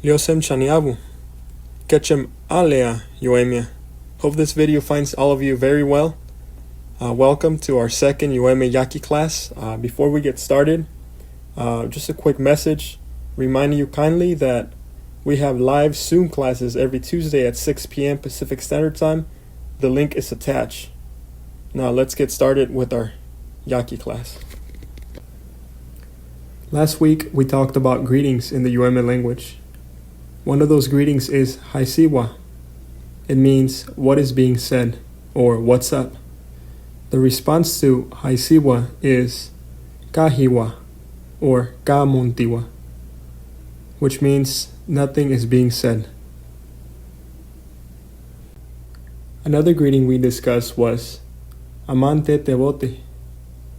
Lios chaniavu. Ketchem Allea, Yo'eme. Hope this video finds all of you very well. Welcome to our second Yo'eme Yaqui class. Before we get started, just a quick message reminding you kindly that we have live Zoom classes every Tuesday at 6 p.m. Pacific Standard Time. The link is attached. Now let's get started with our Yaqui class. Last week we talked about greetings in the Yo'eme language. One of those greetings is Haisiwa. It means what is being said or what's up. The response to Haisiwa is Kahiwa or Kamuntiwa, which means nothing is being said. Another greeting we discussed was Amante te Voti,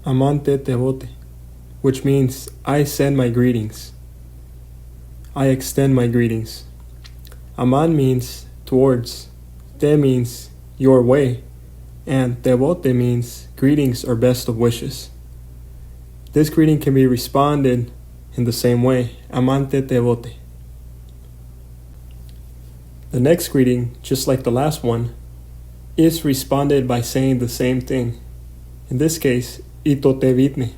Amante te Voti, which means I send my greetings. I extend my greetings. Aman means towards, te means your way, and te vote means greetings or best of wishes. This greeting can be responded in the same way, Amante te vote. The next greeting, just like the last one, is responded by saying the same thing. In this case, ito te vidne,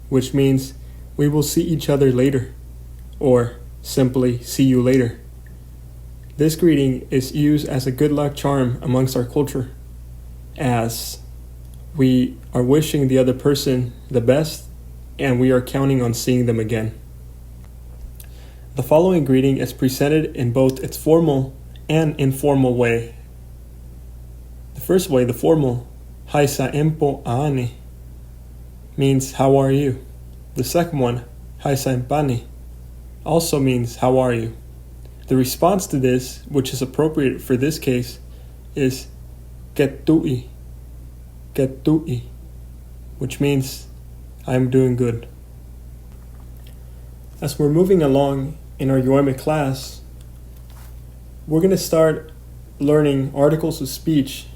which means we will see each other later, or simply see you later. This greeting is used as a good luck charm amongst our culture, as we are wishing the other person the best and we are counting on seeing them again. The following greeting is presented in both its formal and informal way. The first way, the formal, Haisa empo aane, means how are you? The second one, Haisa empani, also means how are you? The response to this, which is appropriate for this case, is ketui, which means I am doing good. As we're moving along in our Yo'eme class, we're going to start learning articles of speech,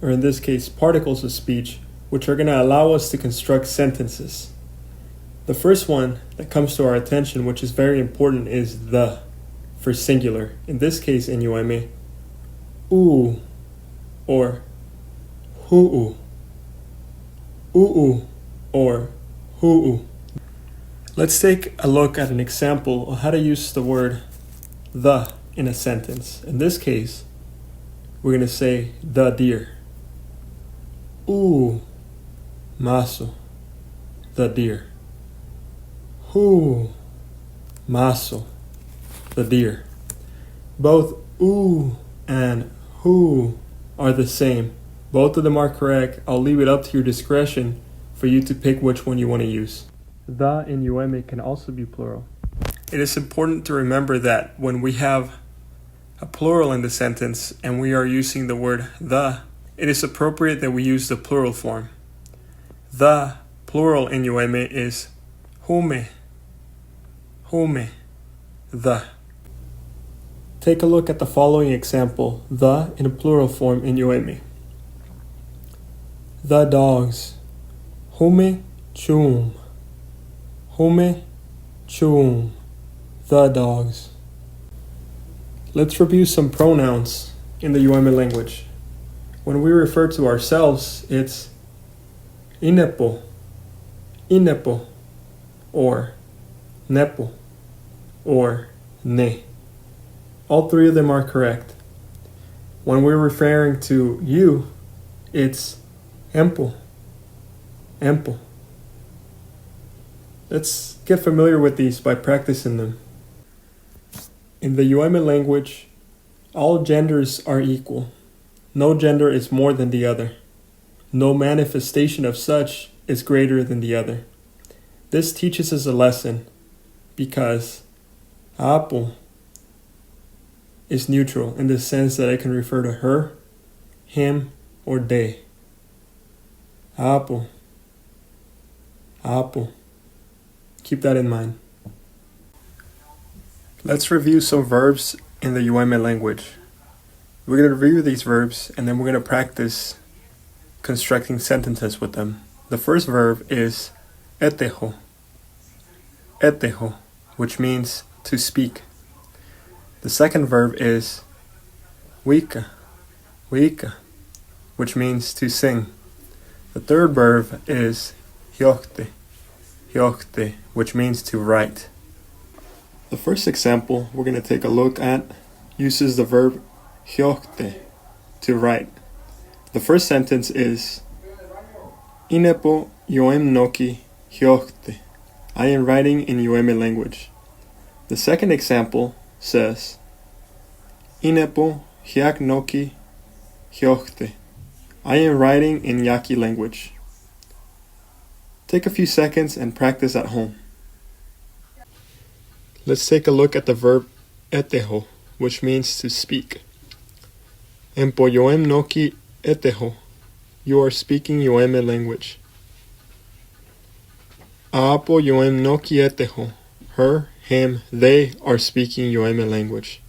or in this case, particles of speech, which are going to allow us to construct sentences. The first one that comes to our attention, which is very important, is the, for singular. In this case, in Yo'eme, u or hu'u, or hu'u. Let's take a look at an example of how to use the word the in a sentence. In this case, we're going to say the deer. Maso, the deer. Maso, the deer. Both and who are the same. Both of them are correct. I'll leave it up to your discretion for you to pick which one you want to use. The in Yo'eme can also be plural. It is important to remember that when we have a plural in the sentence and we are using the word the, it is appropriate that we use the plural form. The plural in Yo'eme is hume, the. Take a look at the following example, the in a plural form in Yo'eme. The dogs, hume chum, the dogs. Let's review some pronouns in the Yo'eme language. When we refer to ourselves, it's inepo, or nepo, or ne. All three of them are correct. When we're referring to you, it's empo. Let's get familiar with these by practicing them. In the Yo'eme language, all genders are equal. No gender is more than the other. No manifestation of such is greater than the other. This teaches us a lesson because apo is neutral in the sense that it can refer to her, him, or they. Apo. Keep that in mind. Let's review some verbs in the Yo'eme language. We're going to review these verbs and then we're going to practice constructing sentences with them. The first verb is etejo, which means to speak. The second verb is wika, which means to sing. The third verb is hiochte, which means to write. The first example we're going to take a look at uses the verb hiochte, to write. The first sentence is Inepo Yo'eme noki hiochte. I am writing in Yo'eme language. The second example says Inepo hiak noki hiochte. I am writing in Yaqui language. Take a few seconds and practice at home. Let's take a look at the verb eteho, which means to speak. Empo Yo'eme noki eteho. You are speaking Yo'eme language. Aapo Yo'eme noki eteho. Her, him, they are speaking Yo'eme language.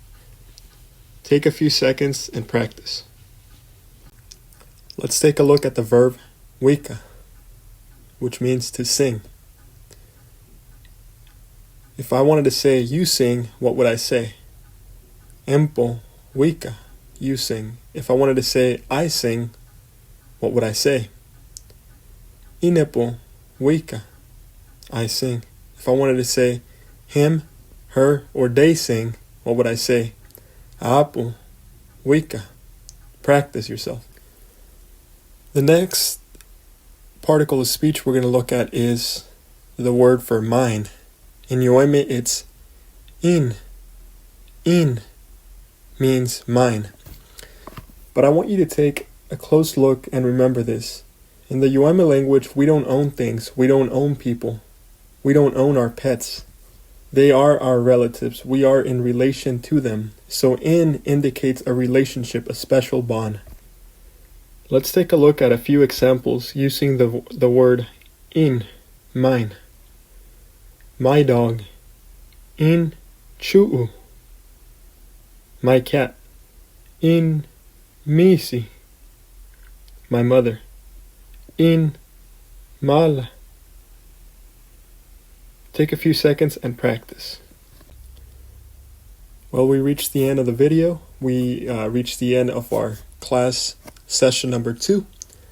Take a few seconds and practice. Let's take a look at the verb wika, which means to sing. If I wanted to say you sing, what would I say? Empo wika, you sing. If I wanted to say I sing, what would I say? Inepo wika, I sing. If I wanted to say him, her, or they sing, what would I say? Aapo wika. Practice yourself. The next particle of speech we're going to look at is the word for mine. In Yo'eme, it's in. In means mine. But I want you to take a close look and remember this. In the Yo'eme language, we don't own things. We don't own people. We don't own our pets. They are our relatives. We are in relation to them. So in indicates a relationship, a special bond. Let's take a look at a few examples using the word in, mine. My dog, in chu'u. My cat, in misi. My mother, in mala. Take a few seconds and practice. Well, we reached the end of the video. We reached the end of our class session number 2.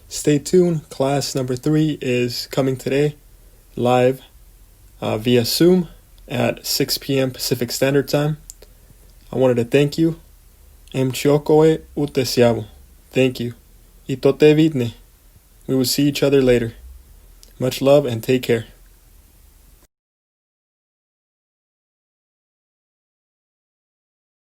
Stay tuned. Class number 3 is coming today, live via Zoom at 6 p.m. Pacific Standard Time. I wanted to thank you. Mchiokoe utesiavo. Thank you. Itote vidne. We will see each other later. Much love and take care.